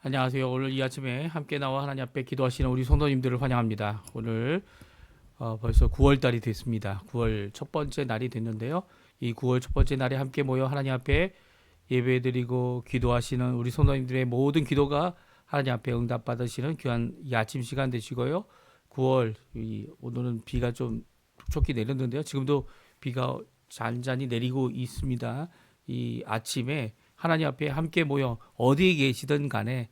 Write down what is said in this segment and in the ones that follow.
안녕하세요. 오늘 이 아침에 함께 나와 하나님 앞에 기도하시는 우리 성도님들을 환영합니다. 오늘 벌써 9월달이 됐습니다. 9월 첫 번째 날이 됐는데요. 이 9월 첫 번째 날에 함께 모여 하나님 앞에 예배드리고 기도하시는 우리 성도님들의 모든 기도가 하나님 앞에 응답받으시는 귀한 이 아침 시간 되시고요. 9월 오늘은 비가 좀 촉촉히 내렸는데요. 지금도 비가 잔잔히 내리고 있습니다. 이 아침에 하나님 앞에 함께 모여 어디에 계시든 간에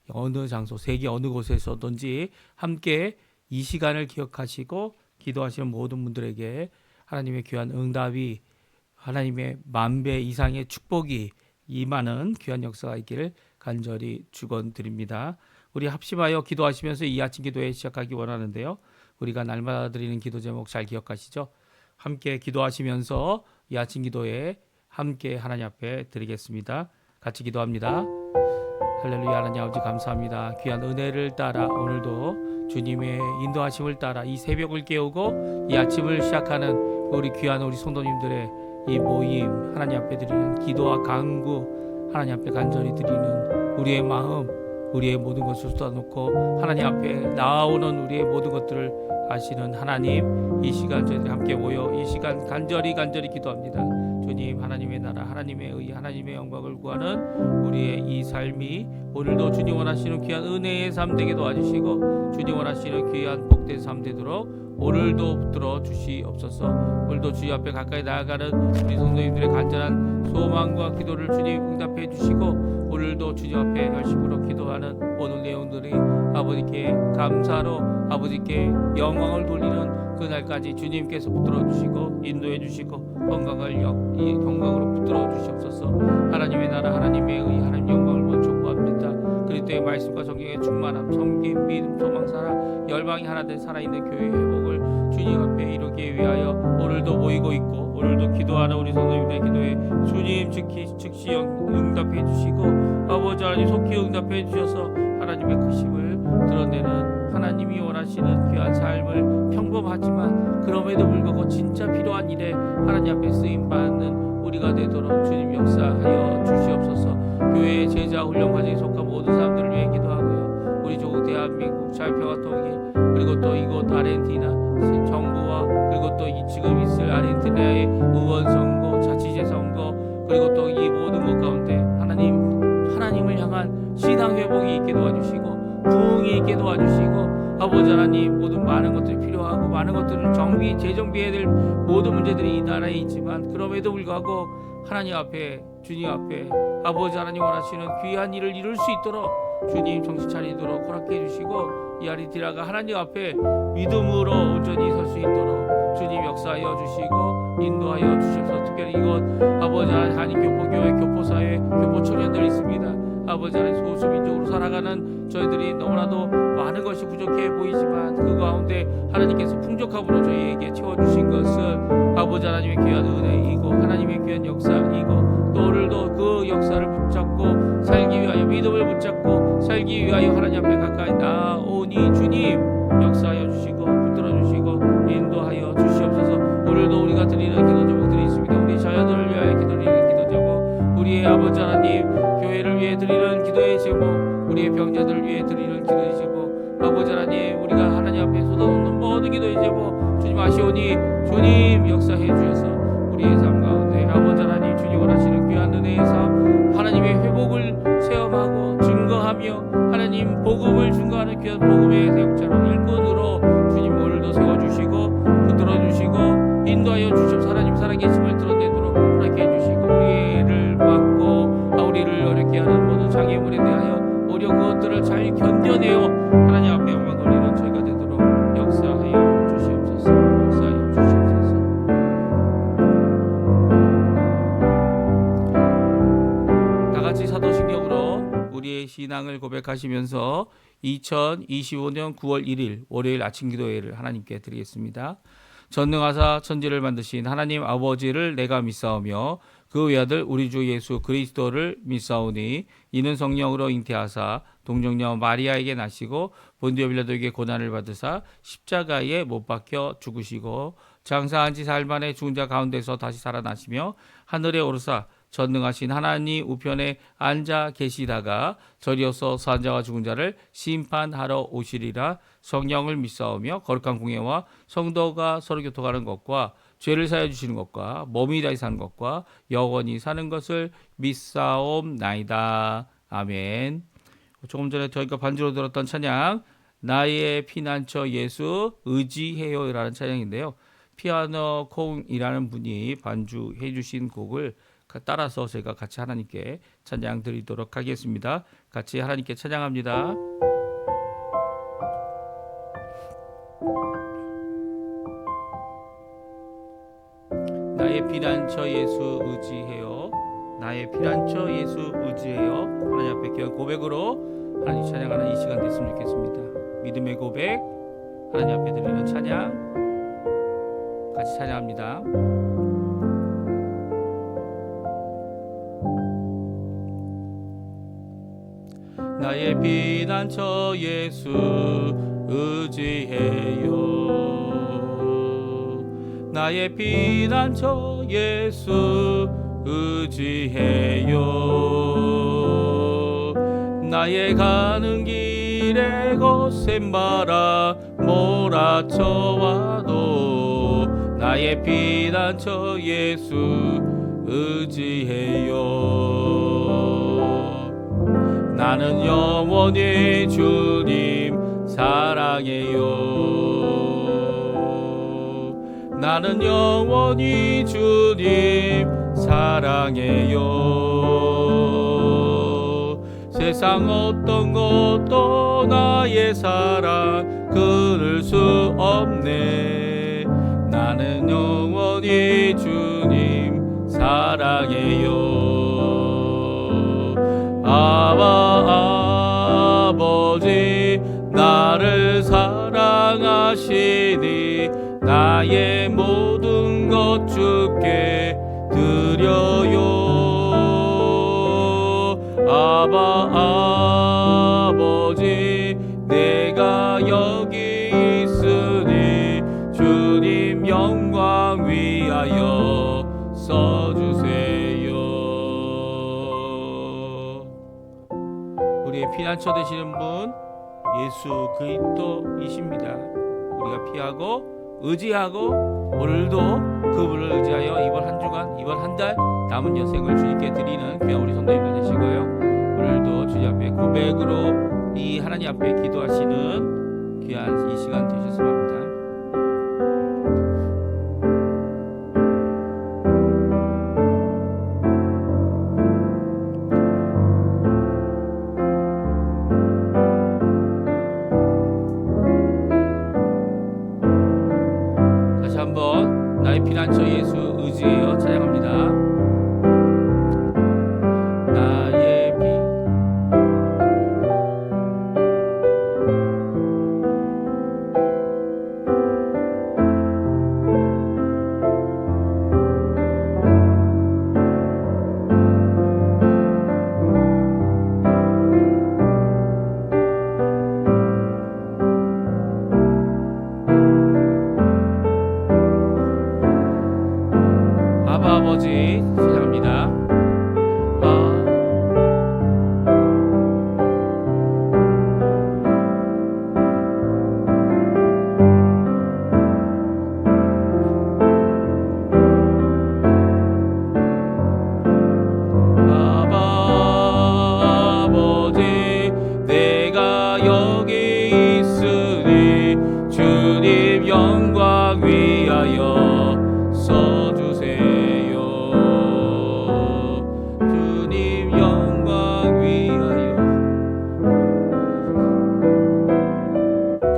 어느 장소, 세계 어느 곳에서든지 함께 이 시간을 기억하시고 기도하시는 모든 분들에게 하나님의 귀한 응답이, 하나님의 만배 이상의 축복이 임하는 귀한 역사가 있기를 간절히 축원드립니다. 우리 합심하여 기도하시면서 이 아침 기도회 시작하기 원하는데요. 우리가 날마다 드리는 기도 제목 잘 기억하시죠? 함께 기도하시면서 이 아침 기도에 함께 하나님 앞에 드리겠습니다. 같이 기도합니다. 할렐루야. 하나님 아버지 감사합니다. 귀한 은혜를 따라 오늘도 주님의 인도하심을 따라 이 새벽을 깨우고 이 아침을 시작하는 우리 귀한 우리 성도님들의 이 모임, 하나님 앞에 드리는 기도와 간구, 하나님 앞에 간절히 드리는 우리의 마음, 우리의 모든 것을 쏟아놓고 하나님 앞에 나아오는 우리의 모든 것들을 아시는 하나님, 이 시간 저희들이 함께 모여 이 시간 간절히 기도합니다. 주님, 하나님의 나라, 하나님의 의, 하나님의 영광을 구하는 우리의 이 삶이 오늘도 주님 원하시는 귀한 은혜의 삶 되게 도와주시고 주님 원하시는 귀한 복된 삶 되도록 오늘도 붙들어 주시옵소서. 오늘도 주님 앞에 가까이 나아가는 우리 성도님들의 간절한 소망과 기도를 주님 응답해 주시고 오늘도 주님 앞에 열심으로 기도하는 오늘 내용들이 아버지께 감사로 아버지께 영광을 돌리는 그날까지 주님께서 붙들어 주시고 인도해 주시고 건강으로 붙들어 주시옵소서. 하나님의 나라, 하나님의 의, 하나님 영광을 먼저 구합니다. 그리스도의 말씀과 성경의 충만함, 섬김, 믿음, 소망, 사랑, 열방이 하나 된 살아있는 교회의 회복을 주님 앞에 이루기 위하여 오늘도 모이고 있고 오늘도 기도하는 우리 성도님들의 기도에 주님 즉시 응답해 주시고 아버지 하나님 속히 응답해 주셔서 하나님의 크심을 드러내는 하나님이 원하시는 귀한 삶을 평범하지만 그럼에도 불구하고 진짜 필요한 일에 하나님 앞에 쓰임받는 우리가 되도록 주님 역사하여 주시옵소서. 교회의 제자 훈련 과정에 속한 모든 사람들을 위해 기도하고요. 우리 조국 대한민국 자유평화통일 그리고 또 이곳 아르헨티나 정부와 그리고 또 지금 있을 아르헨티나의 의원 선거, 자치제 선거 그리고 또 이 모든 것 가운데 하나님을 향한 신앙 회복이 있게 도와주시고 부흥이 있게 도와주시고 아버지 하나님 모든 많은 것들이 필요하고 많은 것들을 재정비해야 될 모든 문제들이 이 나라에 있지만 그럼에도 불구하고 하나님 앞에 주님 앞에 아버지 하나님 원하시는 귀한 일을 이룰 수 있도록 주님 정신 차리도록 허락해 주시고 이 아르헨티나가 하나님 앞에 믿음으로 온전히 설 수 있도록 주님 역사하여 주시고 인도하여 주셔서 특별히 이곳 아버지 하나님 교포교회 교포사회 교포청년들 있습니다. 아버지 하나님 소수민족으로 살아가는 저희들이 너무나도 많은 것이 부족해 보이지만 그 가운데 하나님께서 풍족함으로 저희에게 채워주신 것은 아버지 하나님의 귀한 은혜이고 하나님의 귀한 역사이고 또 오늘도 그 역사를 붙잡고 살기 위하여 믿음을 붙잡고 살기 위하여 하나님 앞에 가까이 나오니 주님 역사하여 주시고 붙들어 주시고 인도하여 주시옵소서. 오늘도 우리가 드리는 기도 제목들이 있습니다. 우리 자녀들을 위하여 기도드리는 기도 제목, 우리의 아버지 하나님 교회를 위해 드리는 기도의 제목, 우리의 병자들을 위해 드리는 기도의 제목, 아버지 하나님 우리가 하나님 앞에 쏟아놓는 모든 기도의 제목 주님 아시오니 주님 역사해 주셔서 우리의 삶 가운데 아버지 하나님 주님 원하시는 귀한 은혜의 삶 하나님의 회복을 체험하고 증거하며 하나님 복음을 증거하는 귀한 복음의 사역자로 일꾼으로 주님 오늘도 세워주시고 붙들어주시고 인도하여 주시옵소서. 하나님 살아계심을 드러내도록 허락해 주시고 우리를 막고 우리를 어렵게 하는 모든 장애물에 대하여 오히려 그것들을 잘 견뎌내어 하나님 앞에 영광 돌리는 저희가 되도록 역사하여 주시옵소서. 역사하여 주시옵소서. 신앙을 고백하시면서 2025년 9월 1일 월요일 아침 기도회를 하나님께 드리겠습니다. 전능하사 천지를 만드신 하나님 아버지를 내가 믿사오며 그 외아들 우리 주 예수 그리스도를 믿사오니 이는 성령으로 잉태하사 동정녀 마리아에게 나시고 본디오 빌라도에게 고난을 받으사 십자가에 못 박혀 죽으시고 장사한 지 사흘 만에 죽은 자 가운데서 다시 살아나시며 하늘에 오르사 전능하신 하나님 우편에 앉아 계시다가 저리어서 산 자와 죽은 자를 심판하러 오시리라. 성령을 믿사오며 거룩한 공예와 성도가 서로 교통하는 것과 죄를 사여 주시는 것과 몸이 다시 사는 것과 영원히 사는 것을 믿사옵나이다. 아멘. 조금 전에 저희가 반주로 들었던 찬양 나의 피난처 예수 의지해요 라는 찬양인데요. 피아노 콩이라는 분이 반주해 주신 곡을 따라서 제가 같이 하나님께 찬양 드리도록 하겠습니다. 같이 하나님께 찬양합니다. 나의 피난처 예수 의지해요. 나의 피난처 예수 의지해요. 하나님 앞에 귀한 고백으로 하나님 찬양하는 이 시간 됐으면 좋겠습니다. 믿음의 고백, 하나님 앞에 드리는 찬양 같이 찬양합니다. 나의 피난처 예수 의지해요. 나의 피난처 예수 의지해요. 나의 가는 길에 거센 바람 몰아쳐와도 나의 피난처 예수 의지해요. 나는 영원히 주님 사랑해요. 나는 영원히 주님 사랑해요. 세상 어떤 것도 나의 사랑 끊을 수 없네. 나는 영원히 주님 사랑해요. 아버지 나를 사랑하시니 나의 모든 것 주께 드려요. 아버지 내가 여기 있으니 주님 영광 위하여 써주세요. 우리의 피난처 되시는 분 예수 그리스도이십니다. 우리가 피하고 의지하고 오늘도 그분을 의지하여 이번 한 주간 이번 한 달 남은 여생을 주님께 드리는 귀한 우리 성도님들 되시고요. 오늘도 주님 앞에 고백으로 이 하나님 앞에 기도하시는 귀한 이 시간 되셨으면 합니다. 다시 한번 나의 피난처 예수 의지해요 찬양합니다. 나의 아버지 찬양합니다. 아버지 내가 여기 있으니 주님 영광 위하여 써주세요. 주님 영광 위하여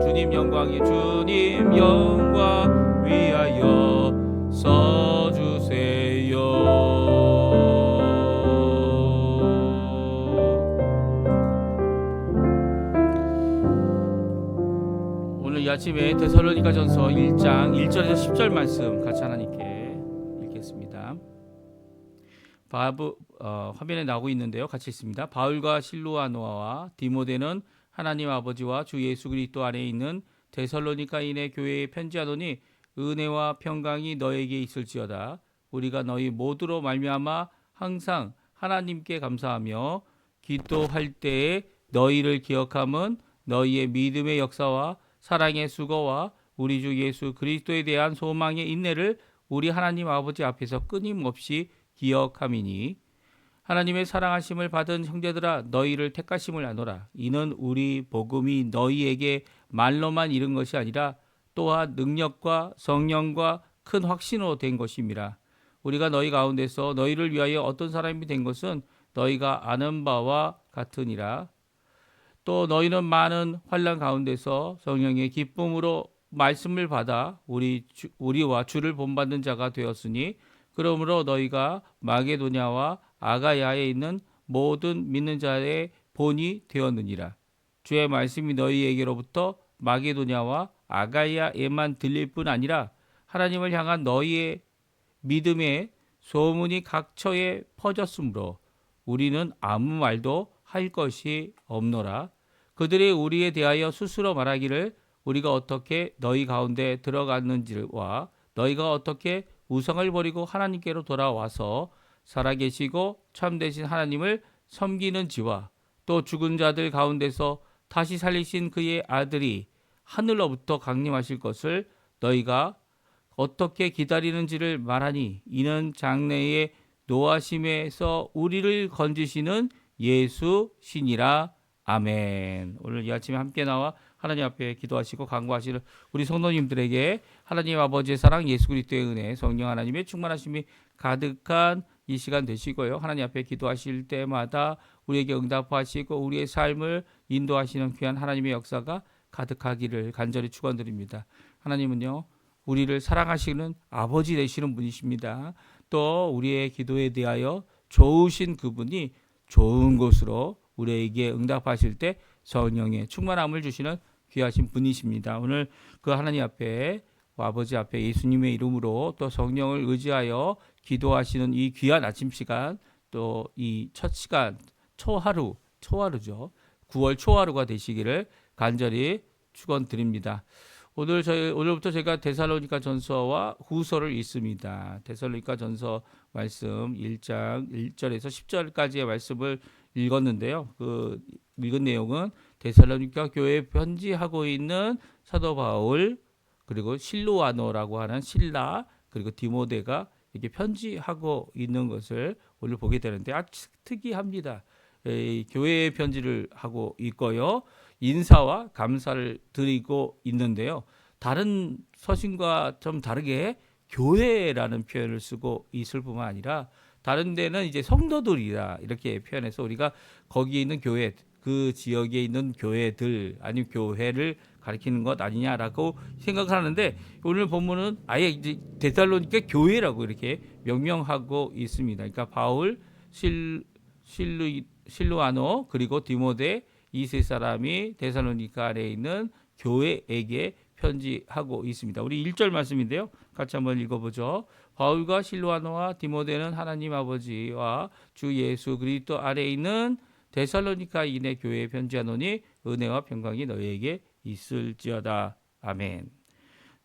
주님 영광이 주님 영광 위하여 써주세요. 아침에 데살로니가전서 1장 1절에서 10절 말씀 같이 하나님께 읽겠습니다. 화면에 나오고 있는데요. 같이 읽습니다. 바울과 실로아노아와 디모데는 하나님 아버지와 주 예수 그리스도 안에 있는 데살로니가인의 교회에 편지하노니 은혜와 평강이 너에게 있을지어다. 우리가 너희 모두로 말미암아 항상 하나님께 감사하며 기도할 때에 너희를 기억함은 너희의 믿음의 역사와 사랑의 수고와 우리 주 예수 그리스도에 대한 소망의 인내를 우리 하나님 아버지 앞에서 끊임없이 기억함이니 하나님의 사랑하심을 받은 형제들아 너희를 택하심을 아노라. 이는 우리 복음이 너희에게 말로만 이른 것이 아니라 또한 능력과 성령과 큰 확신으로 된 것임이라. 우리가 너희 가운데서 너희를 위하여 어떤 사람이 된 것은 너희가 아는 바와 같으니라. 또 너희는 많은 환난 가운데서 성령의 기쁨으로 말씀을 받아 우리와 주를 본받는 자가 되었으니 그러므로 너희가 마게도냐와 아가야에 있는 모든 믿는 자의 본이 되었느니라. 주의 말씀이 너희에게로부터 마게도냐와 아가야에만 들릴 뿐 아니라 하나님을 향한 너희의 믿음의 소문이 각처에 퍼졌으므로 우리는 아무 말도 할 것이 없노라. 그들이 우리에 대하여 스스로 말하기를 우리가 어떻게 너희 가운데 들어갔는지와 너희가 어떻게 우상을 버리고 하나님께로 돌아와서 살아계시고 참되신 하나님을 섬기는지와 또 죽은 자들 가운데서 다시 살리신 그의 아들이 하늘로부터 강림하실 것을 너희가 어떻게 기다리는지를 말하니 이는 장래의 노하심에서 우리를 건지시는 예수시니라. 아멘. 오늘 이 아침에 함께 나와 하나님 앞에 기도하시고 간구하시는 우리 성도님들에게 하나님 아버지의 사랑, 예수 그리스도의 은혜, 성령 하나님의 충만하심이 가득한 이 시간 되시고요. 하나님 앞에 기도하실 때마다 우리에게 응답하시고 우리의 삶을 인도하시는 귀한 하나님의 역사가 가득하기를 간절히 축원드립니다. 하나님은요, 우리를 사랑하시는 아버지 되시는 분이십니다. 또 우리의 기도에 대하여 좋으신 그분이 좋은 곳으로 우리에게 응답하실 때 성령의 충만함을 주시는 귀하신 분이십니다. 오늘 그 하나님 앞에 아버지 앞에 예수님의 이름으로 또 성령을 의지하여 기도하시는 이 귀한 아침 시간 또 이 첫 시간 초하루죠. 9월 초하루가 되시기를 간절히 축원드립니다. 오늘부터 제가 데살로니가 전서와 후서를 읽습니다. 데살로니가 전서 말씀 1장 1절에서 10절까지의 말씀을 읽었는데요. 그 읽은 내용은 데살로니가 교회에 편지하고 있는 사도 바울 그리고 실로아노라고 하는 실라 그리고 디모데가 이렇게 편지하고 있는 것을 오늘 보게 되는데 아주 특이합니다. 교회에 편지를 하고 있고요. 인사와 감사를 드리고 있는데요. 다른 서신과 좀 다르게 교회라는 표현을 쓰고 있을 뿐만 아니라 다른 데는 이제 성도들이라 이렇게 표현해서 우리가 거기에 있는 교회, 그 지역에 있는 교회들 아니면 교회를 가리키는 것 아니냐라고 생각하는데 오늘 본문은 아예 이제 데살로니가 교회라고 이렇게 명명하고 있습니다. 그러니까 바울, 실루아노 그리고 디모데 이 세 사람이 데살로니가 안에 있는 교회에게 편지하고 있습니다. 우리 1절 말씀인데요. 같이 한번 읽어보죠. 바울과 실루아노와 디모데는 하나님 아버지와 주 예수 그리스도 안에 있는 데살로니가인의 교회에 편지하노니 은혜와 평강이 너희에게 있을지어다. 아멘.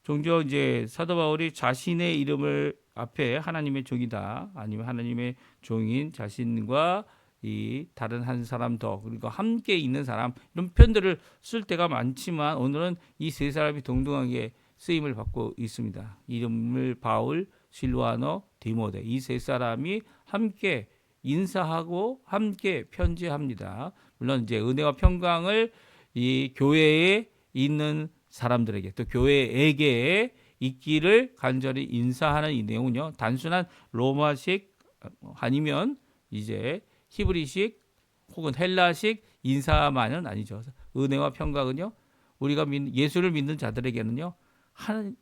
종종 이제 사도 바울이 자신의 이름을 앞에 하나님의 종이다 아니면 하나님의 종인 자신과 이 다른 한 사람 더 그리고 함께 있는 사람 이런 표현들을 쓸 때가 많지만 오늘은 이 세 사람이 동등하게 쓰임을 받고 있습니다. 이름을 바울, 실루아노, 디모데 이 세 사람이 함께 인사하고 함께 편지합니다. 물론 이제 은혜와 평강을 이 교회에 있는 사람들에게 또 교회에게 있기를 간절히 인사하는 이 내용은요. 단순한 로마식 아니면 이제 히브리식 혹은 헬라식 인사만은 아니죠. 은혜와 평강은요. 우리가 예수를 믿는 자들에게는요.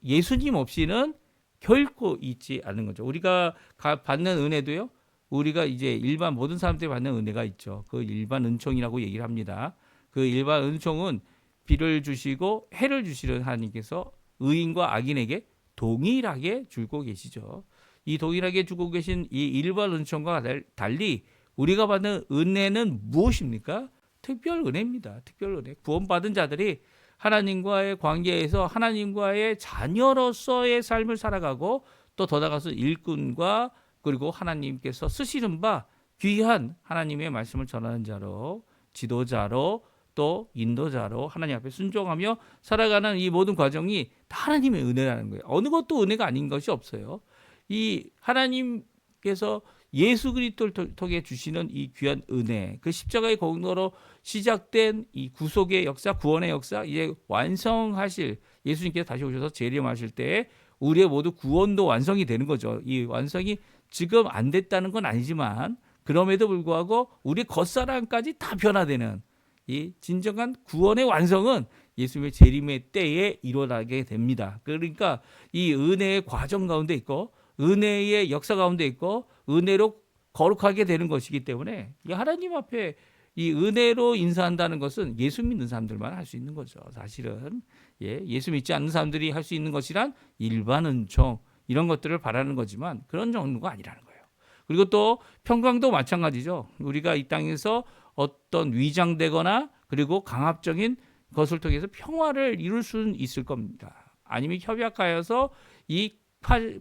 예수님 없이는 결코 있지 않는 거죠. 우리가 받는 은혜도요. 우리가 이제 일반 모든 사람들이 받는 은혜가 있죠. 그 일반 은총이라고 얘기를 합니다. 그 일반 은총은 비를 주시고 해를 주시는 하나님께서 의인과 악인에게 동일하게 주고 계시죠. 이 동일하게 주고 계신 이 일반 은총과 달리 우리가 받는 은혜는 무엇입니까? 특별 은혜입니다. 특별 은혜. 구원받은 자들이 하나님과의 관계에서 하나님과의 자녀로서의 삶을 살아가고 또 더 나아가서 일꾼과 그리고 하나님께서 쓰시는 바 귀한 하나님의 말씀을 전하는 자로, 지도자로, 또 인도자로 하나님 앞에 순종하며 살아가는 이 모든 과정이 다 하나님의 은혜라는 거예요. 어느 것도 은혜가 아닌 것이 없어요. 이 하나님께서 예수 그리스도를 통해 주시는 이 귀한 은혜, 그 십자가의 공로로 시작된 이 구속의 역사, 구원의 역사, 이제 완성하실, 예수님께서 다시 오셔서 재림하실 때에 우리의 모두 구원도 완성이 되는 거죠. 이 완성이 지금 안 됐다는 건 아니지만 그럼에도 불구하고 우리 겉사람까지 다 변화되는 이 진정한 구원의 완성은 예수님의 재림의 때에 일어나게 됩니다. 그러니까 이 은혜의 과정 가운데 있고 은혜의 역사 가운데 있고 은혜로 거룩하게 되는 것이기 때문에 이 하나님 앞에 이 은혜로 인사한다는 것은 예수 믿는 사람들만 할 수 있는 거죠. 사실은 예수 믿지 않는 사람들이 할 수 있는 것이란 일반 은총 이런 것들을 바라는 거지만 그런 정도가 아니라는 거예요. 그리고 또 평강도 마찬가지죠. 우리가 이 땅에서 어떤 위장되거나 그리고 강압적인 것을 통해서 평화를 이룰 수는 있을 겁니다. 아니면 협약하여서 이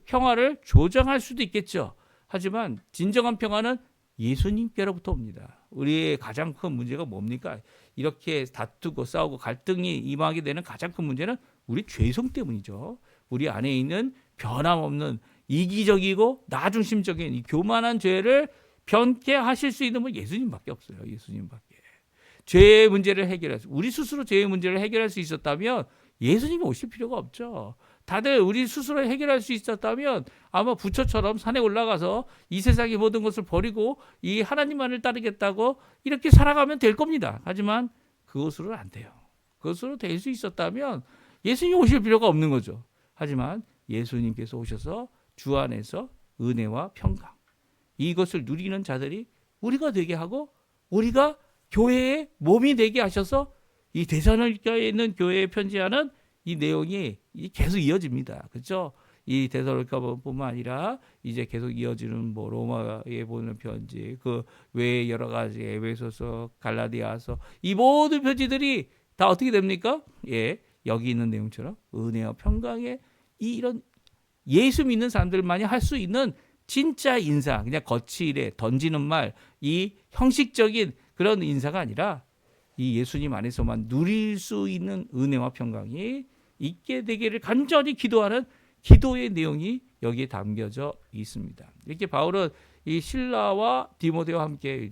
평화를 조정할 수도 있겠죠. 하지만 진정한 평화는 예수님께로부터 옵니다. 우리의 가장 큰 문제가 뭡니까? 이렇게 다투고 싸우고 갈등이 임하게 되는 가장 큰 문제는 우리 죄성 때문이죠. 우리 안에 있는 변함없는 이기적이고 나중심적인 이 교만한 죄를 변케 하실 수 있는 분 예수님밖에 없어요. 예수님밖에. 죄의 문제를 해결할 수, 우리 스스로 죄의 문제를 해결할 수 있었다면 예수님이 오실 필요가 없죠. 다들 우리 스스로 해결할 수 있었다면 아마 부처처럼 산에 올라가서 이 세상의 모든 것을 버리고 이 하나님만을 따르겠다고 이렇게 살아가면 될 겁니다. 하지만 그것으로는 안 돼요. 그것으로 될 수 있었다면 예수님이 오실 필요가 없는 거죠. 하지만 예수님께서 오셔서 주 안에서 은혜와 평강 이것을 누리는 자들이 우리가 되게 하고 우리가 교회의 몸이 되게 하셔서 이 데살로니가에 있는 교회에 편지하는 이 내용이 계속 이어집니다. 그렇죠? 이 데살로니가뿐만 아니라 이제 계속 이어지는 뭐 로마에 보는 편지, 그 외에 여러 가지 에베소서, 갈라디아서 이 모든 편지들이 다 어떻게 됩니까? 여기 있는 내용처럼 은혜와 평강의 이런 예수 믿는 사람들만이 할 수 있는 진짜 인사, 그냥 거칠에 던지는 말, 이 형식적인 그런 인사가 아니라 이 예수님 안에서만 누릴 수 있는 은혜와 평강이 있게 되기를 간절히 기도하는 기도의 내용이 여기에 담겨져 있습니다. 이렇게 바울은 이 실라와 디모데와 함께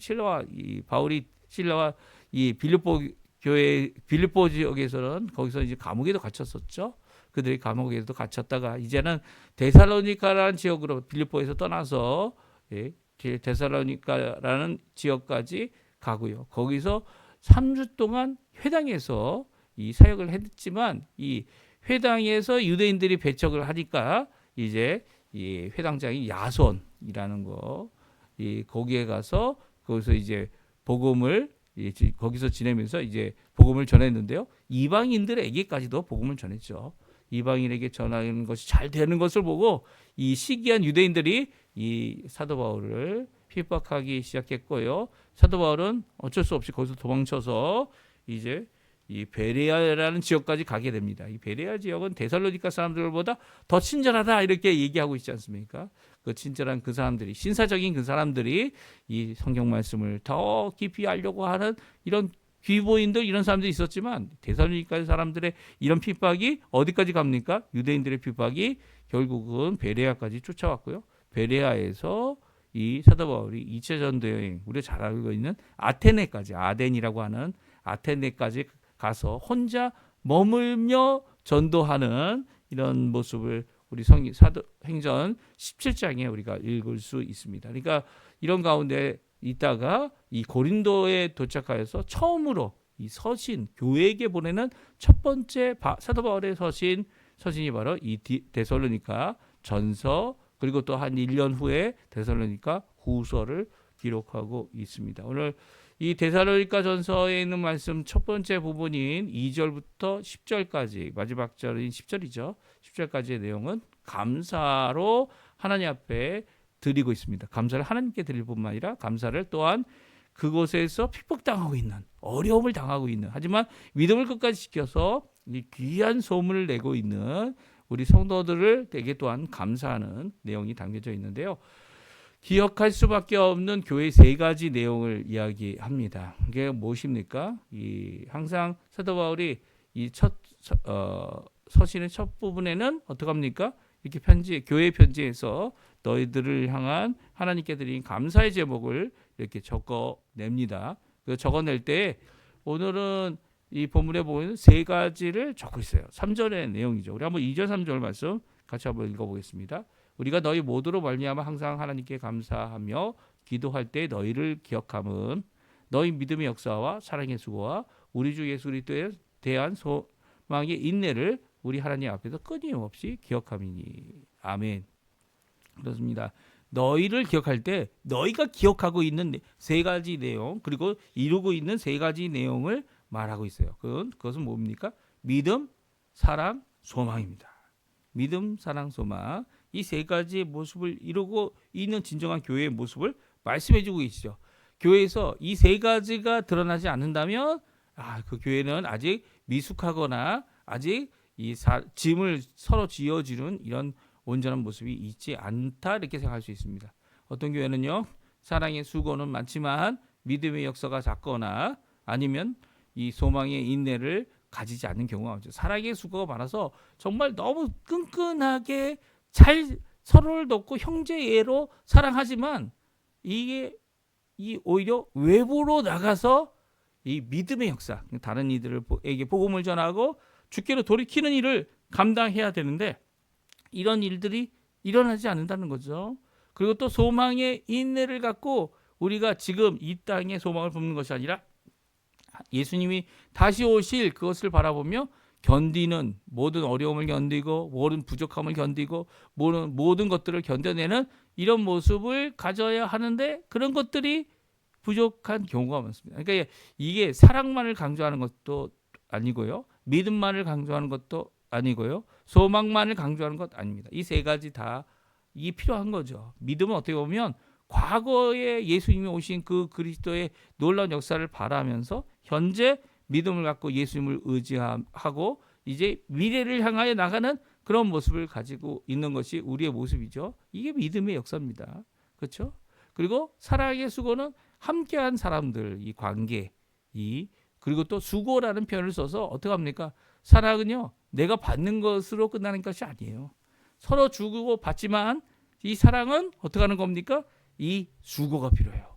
바울이 실라와 이 빌립보 교회 빌립보 지역에서는 거기서 이제 감옥에도 갇혔었죠. 그들이 감옥에도 갇혔다가 이제는 데살로니가라는 지역으로 빌립보에서 떠나서 데살로니가라는 지역까지 가고요. 거기서 3주 동안 회당에서 이 사역을 했지만 이 회당에서 유대인들이 배척을 하니까 이제 이 회당장이 야손이라는 거, 거기에 가서 거기서 이제 복음을 거기서 지내면서 이제 복음을 전했는데요. 이방인들에게까지도 복음을 전했죠. 이방인에게 전하는 것이 잘 되는 것을 보고 이 시기한 유대인들이 이 사도 바울을 핍박하기 시작했고요. 사도 바울은 어쩔 수 없이 거기서 도망쳐서 이제 이 베레아라는 지역까지 가게 됩니다. 이 베레아 지역은 데살로니가 사람들보다 더 친절하다 이렇게 얘기하고 있지 않습니까? 그 친절한 그 사람들이 신사적인 그 사람들이 이 성경 말씀을 더 깊이 알려고 하는 이런 귀보인들 이런 사람들이 있었지만 데살로니가 사람들의 이런 핍박이 어디까지 갑니까? 유대인들의 핍박이 결국은 베레아까지 쫓아왔고요. 베레아에서 이 사도 바울이 2차 전도 여행 우리가 잘 알고 있는 아테네까지 아덴이라고 하는 아테네까지 가서 혼자 머물며 전도하는 이런 모습을 우리 사도행전 17장에 우리가 읽을 수 있습니다. 그러니까 이런 가운데 있다가 이 고린도에 도착하여서 처음으로 이 서신 교회에게 보내는 첫 번째 사도 바울의 서신이 바로 이 데살로니가 전서 그리고 또 한 1년 후에 데살로니가 후서를 기록하고 있습니다. 오늘 이 데살로니가 전서에 있는 말씀 첫 번째 부분인 2절부터 10절까지 마지막 절인 10절이죠. 10절까지의 내용은 감사로 하나님 앞에 드리고 있습니다. 감사를 하나님께 드릴 뿐만 아니라 감사를 또한 그곳에서 핍박당하고 있는, 어려움을 당하고 있는, 하지만 믿음을 끝까지 지켜서 이 귀한 소문을 내고 있는 우리 성도들에게 또한 감사하는 내용이 담겨져 있는데요. 기억할 수밖에 없는 교회 세 가지 내용을 이야기합니다. 이게 무엇입니까? 항상 사도 바울이 이 서신의 첫 부분에는 어떻게 합니까? 이렇게 교회 편지에서 너희들을 향한 하나님께 드린 감사의 제목을 이렇게 적어냅니다. 그 적어낼 때 오늘은 이 본문에 보면 세 가지를 적고 있어요. 3절의 내용이죠. 우리 한번 2절 3절 말씀 같이 한번 읽어보겠습니다. 우리가 너희 모두로 말미암아 항상 하나님께 감사하며 기도할 때 너희를 기억함은 너희 믿음의 역사와 사랑의 수고와 우리 주 예수 그리스도에 대한 소망의 인내를 우리 하나님 앞에서 끊임없이 기억함이니. 아멘. 그렇습니다. 너희를 기억할 때 너희가 기억하고 있는 세 가지 내용, 그리고 이루고 있는 세 가지 내용을 말하고 있어요. 그것은 뭡니까? 믿음, 사랑, 소망입니다. 믿음, 사랑, 소망. 이 세 가지의 모습을 이루고 있는 진정한 교회의 모습을 말씀해주고 계시죠. 교회에서 이 세 가지가 드러나지 않는다면 그 교회는 아직 미숙하거나 아직 짐을 서로 지어주는 이런 온전한 모습이 있지 않다, 이렇게 생각할 수 있습니다. 어떤 교회는요, 사랑의 수고는 많지만 믿음의 역사가 작거나 아니면 이 소망의 인내를 가지지 않는 경우가 많죠. 사랑의 수고가 많아서 정말 너무 끈끈하게 잘 서로를 돕고 형제애로 사랑하지만 이게 오히려 외부로 나가서 이 믿음의 역사, 다른 이들에게 복음을 전하고 주께로 돌이키는 일을 감당해야 되는데 이런 일들이 일어나지 않는다는 거죠. 그리고 또 소망의 인내를 갖고 우리가 지금 이 땅에 소망을 품는 것이 아니라 예수님이 다시 오실 그것을 바라보며 견디는, 모든 어려움을 견디고 모든 부족함을 견디고 모든 것들을 견뎌내는 이런 모습을 가져야 하는데 그런 것들이 부족한 경우가 많습니다. 그러니까 이게 사랑만을 강조하는 것도 아니고요, 믿음만을 강조하는 것도 아니고요, 소망만을 강조하는 것 아닙니다. 이 세 가지 다 이게 필요한 거죠. 믿음은 어떻게 보면 과거에 예수님이 오신 그 그리스도의 놀라운 역사를 바라면서 현재 믿음을 갖고 예수님을 의지하고 이제 미래를 향하여 나가는 그런 모습을 가지고 있는 것이 우리의 모습이죠. 이게 믿음의 역사입니다. 그렇죠? 그리고 사랑의 수고는 함께한 사람들, 이 관계, 그리고 또 수고라는 표현을 써서 어떻게 합니까? 사랑은요, 내가 받는 것으로 끝나는 것이 아니에요. 서로 주고 받지만 이 사랑은 어떻게 하는 겁니까? 이 수고가 필요해요.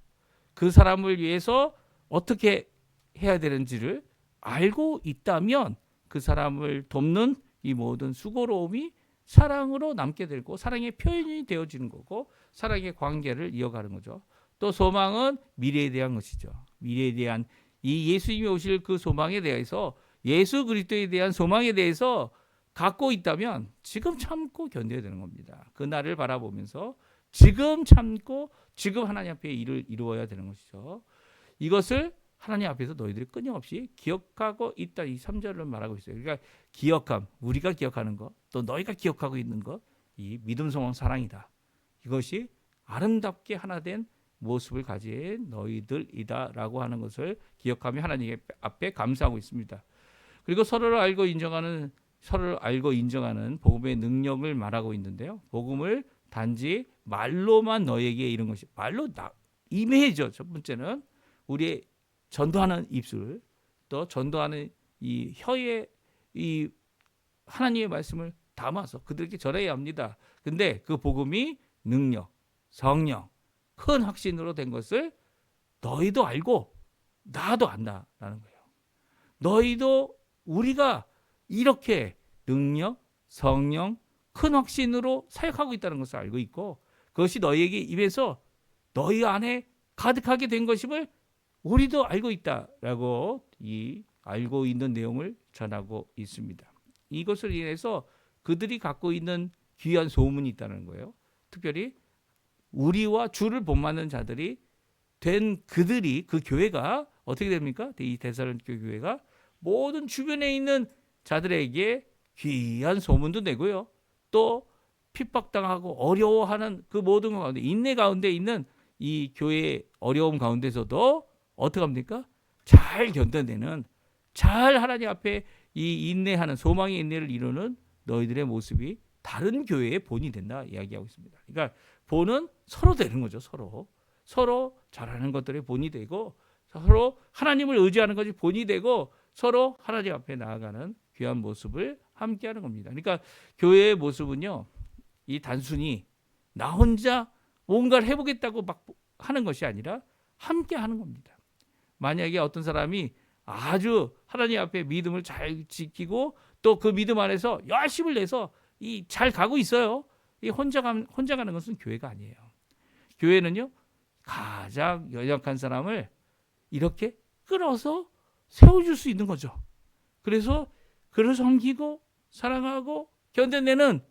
그 사람을 위해서 어떻게 해야 되는지를 알고 있다면 그 사람을 돕는 이 모든 수고로움이 사랑으로 남게 되고 사랑의 표현이 되어지는 거고 사랑의 관계를 이어가는 거죠. 또 소망은 미래에 대한 것이죠. 미래에 대한 이 예수님이 오실 그 소망에 대해서, 예수 그리스도에 대한 소망에 대해서 갖고 있다면 지금 참고 견뎌야 되는 겁니다. 그 날을 바라보면서 지금 참고 지금 하나님 앞에 일을 이루어야 되는 것이죠. 이것을 하나님 앞에서 너희들이 끊임없이 기억하고 있다, 이 3절을 말하고 있어요. 그러니까 기억함, 우리가 기억하는 것, 또 너희가 기억하고 있는 것, 이 믿음, 소망, 사랑이다. 이것이 아름답게 하나 된 모습을 가진 너희들이다라고 하는 것을 기억하며 하나님 앞에 감사하고 있습니다. 그리고 서로를 알고 인정하는 복음의 능력을 말하고 있는데요. 복음을 단지 말로만 너에게 이런 것이, 말로 이메이죠. 첫 번째는 우리의 전도하는 입술, 또 전도하는 이 혀에 이 하나님의 말씀을 담아서 그들에게 전해야 합니다. 근데 그 복음이 능력, 성령, 큰 확신으로 된 것을 너희도 알고 나도 안다라는 거예요. 너희도 우리가 이렇게 능력, 성령, 큰 확신으로 사역하고 있다는 것을 알고 있고 그것이 너희에게 입에서 너희 안에 가득하게 된 것임을 우리도 알고 있다라고 이 알고 있는 내용을 전하고 있습니다. 이것을 인해서 그들이 갖고 있는 귀한 소문이 있다는 거예요. 특별히 우리와 주를 본받는 자들이 된 그들이 그 교회가 어떻게 됩니까? 이 데살로니가 교회가 모든 주변에 있는 자들에게 귀한 소문도 내고요. 또 핍박당하고 어려워하는 그 모든 가운데 인내 가운데 있는 이 교회의 어려움 가운데서도 어떻게 합니까? 잘 견뎌내는 잘 하나님 앞에 이 인내하는 소망의 인내를 이루는 너희들의 모습이 다른 교회의 본이 된다 이야기하고 있습니다. 그러니까 본은 서로 되는 거죠. 서로 잘하는 것들의 본이 되고 서로 하나님을 의지하는 것이 본이 되고 서로 하나님 앞에 나아가는 귀한 모습을 함께하는 겁니다. 그러니까 교회의 모습은요, 이 단순히 나 혼자 뭔가를 해보겠다고 막 하는 것이 아니라 함께하는 겁니다. 만약에 어떤 사람이 아주 하나님 앞에 믿음을 잘 지키고 또 그 믿음 안에서 열심을 내서 이 잘 가고 있어요. 이 혼자 가는 것은 교회가 아니에요. 교회는요, 가장 연약한 사람을 이렇게 끌어서 세워줄 수 있는 거죠. 그래서 그를 섬기고 사랑하고 견뎌내는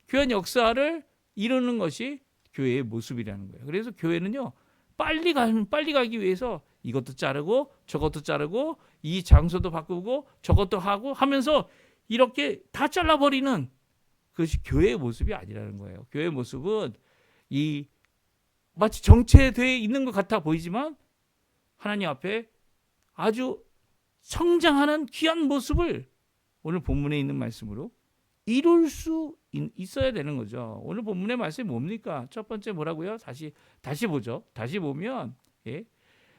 귀한 역사를 이루는 것이 교회의 모습이라는 거예요. 그래서 교회는요, 빨리 가기 위해서 이것도 자르고 저것도 자르고 이 장소도 바꾸고 저것도 하고 하면서 이렇게 다 잘라버리는 그것이 교회의 모습이 아니라는 거예요. 교회의 모습은 이 마치 정체되어 있는 것 같아 보이지만 하나님 앞에 아주 성장하는 귀한 모습을 오늘 본문에 있는 말씀으로 이룰 수 있어야 되는 거죠. 오늘 본문의 말씀이 뭡니까? 첫 번째 뭐라고요? 다시 보죠. 다시 보면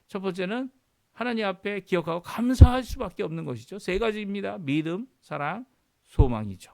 첫 번째는 하나님 앞에 기억하고 감사할 수밖에 없는 것이죠. 세 가지입니다. 믿음, 사랑, 소망이죠.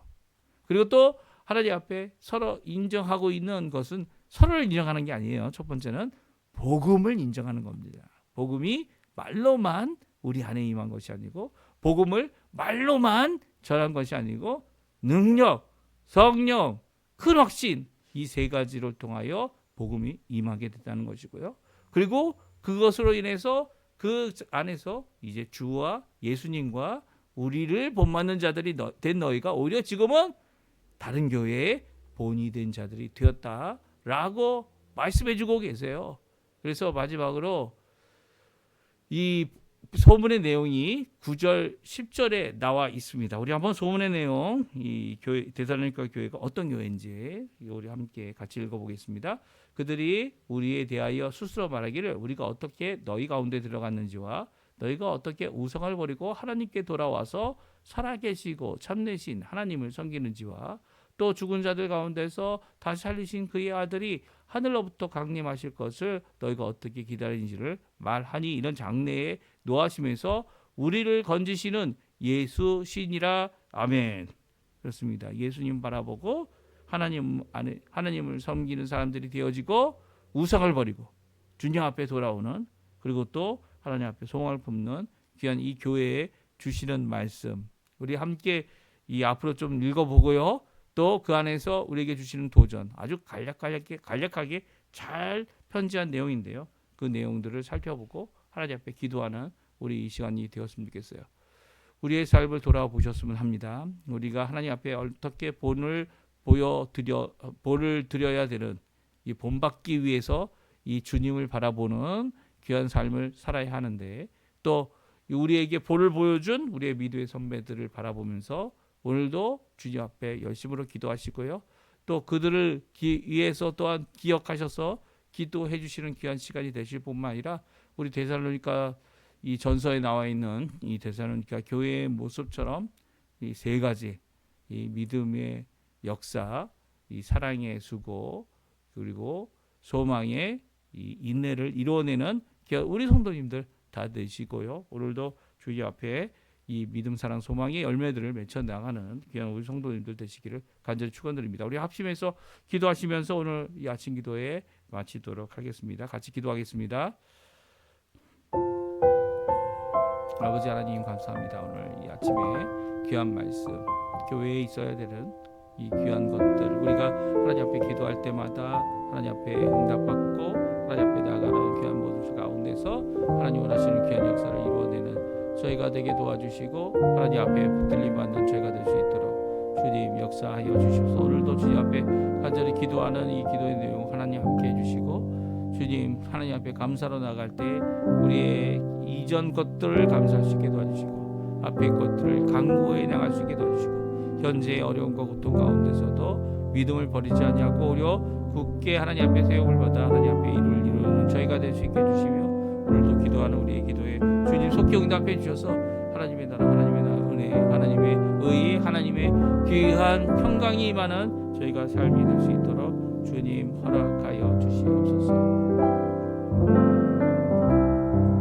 그리고 또 하나님 앞에 서로 인정하고 있는 것은 서로를 인정하는 게 아니에요. 첫 번째는 복음을 인정하는 겁니다. 복음이 말로만 우리 안에 임한 것이 아니고 복음을 말로만 전한 것이 아니고 능력, 성령, 큰 확신 이 세 가지를 통하여 복음이 임하게 됐다는 것이고요. 그리고 그것으로 인해서 그 안에서 이제 주와 예수님과 우리를 본받는 자들이 된 너희가 오히려 지금은 다른 교회의 본이 된 자들이 되었다라고 말씀해주고 계세요. 그래서 마지막으로 이 소문의 내용이 9절, 10절에 나와 있습니다. 우리 한번 소문의 내용, 이 교회 데살로니가 교회가 어떤 교회인지 우리 함께 같이 읽어보겠습니다. 그들이 우리에 대하여 스스로 말하기를 우리가 어떻게 너희 가운데 들어갔는지와 너희가 어떻게 우상을 버리고 하나님께 돌아와서 살아계시고 참되신 하나님을 섬기는지와 또 죽은 자들 가운데서 다시 살리신 그의 아들이 하늘로부터 강림하실 것을 너희가 어떻게 기다리는지를 말하니 이런 장래에 노하시면서 우리를 건지시는 예수 신이라. 아멘. 그렇습니다. 예수님 바라보고 하나님을 섬기는 사람들이 되어지고 우상을 버리고 주님 앞에 돌아오는, 그리고 또 하나님 앞에 소망을 품는 귀한 이 교회에 주시는 말씀, 우리 함께 이 앞으로 좀 읽어보고요. 또 그 안에서 우리에게 주시는 도전, 아주 간략하게 잘 편지한 내용인데요. 그 내용들을 살펴보고 하나님 앞에 기도하는 우리 이 시간이 되었으면 좋겠어요. 우리의 삶을 돌아보셨으면 합니다. 우리가 하나님 앞에 어떻게 본을 드려야 되는, 이 본받기 위해서 이 주님을 바라보는 귀한 삶을 살아야 하는데, 또 우리에게 본을 보여준 우리의 미도의 선배들을 바라보면서 오늘도 주님 앞에 열심으로 기도하시고요. 또 그들을 위해서 또한 기억하셔서 기도해 주시는 귀한 시간이 되실 뿐만 아니라 우리 데살로니가 이 전서에 나와 있는 이 데살로니가 교회의 모습처럼 이 세 가지, 이 믿음의 역사, 이 사랑의 수고, 그리고 소망의 이 인내를 이루어내는 우리 성도님들 다 되시고요. 오늘도 주님 앞에 이 믿음, 사랑, 소망의 열매들을 맺혀 나가는 귀한 우리 성도님들 되시기를 간절히 축원드립니다. 우리 합심해서 기도하시면서 오늘 이 아침 기도에 마치도록 하겠습니다. 같이 기도하겠습니다. 아버지 하나님 감사합니다. 오늘 이 아침에 귀한 말씀, 교회에 있어야 되는 이 귀한 것들, 우리가 하나님 앞에 기도할 때마다 하나님 앞에 응답받고 하나님 앞에 나아가는 귀한 모습 가운데서 하나님 원하시는 귀한 역사를 이루어내는 저희가 되게 도와주시고 하나님 앞에 붙들림 받는 저희가 될 수 있도록 주님 역사하여 주시옵소서. 오늘도 주님 앞에 간절히 기도하는 이 기도의 내용 하나님 함께 해주시고 주님 하나님 앞에 감사로 나갈 때 우리의 이전 것들을 감사할 수 있게 도와주시고 앞의 것들을 강구해 나갈 수 있게 도와주시고 현재의 어려움과 고통 가운데서도 믿음을 버리지 아니하고 오히려 굳게 하나님 앞에 세움을 받아 하나님 앞에 일을 이루는 저희가 될 수 있게 해주시며 오늘도 기도하는 우리의 기도에 주님 속히 응답해 주셔서 하나님의 나라 하나님의 은혜 하나님의 의 하나님의 귀한 평강이 임하는 저희가 삶이 될 수 있도록 주님 허락하여 주시옵소서.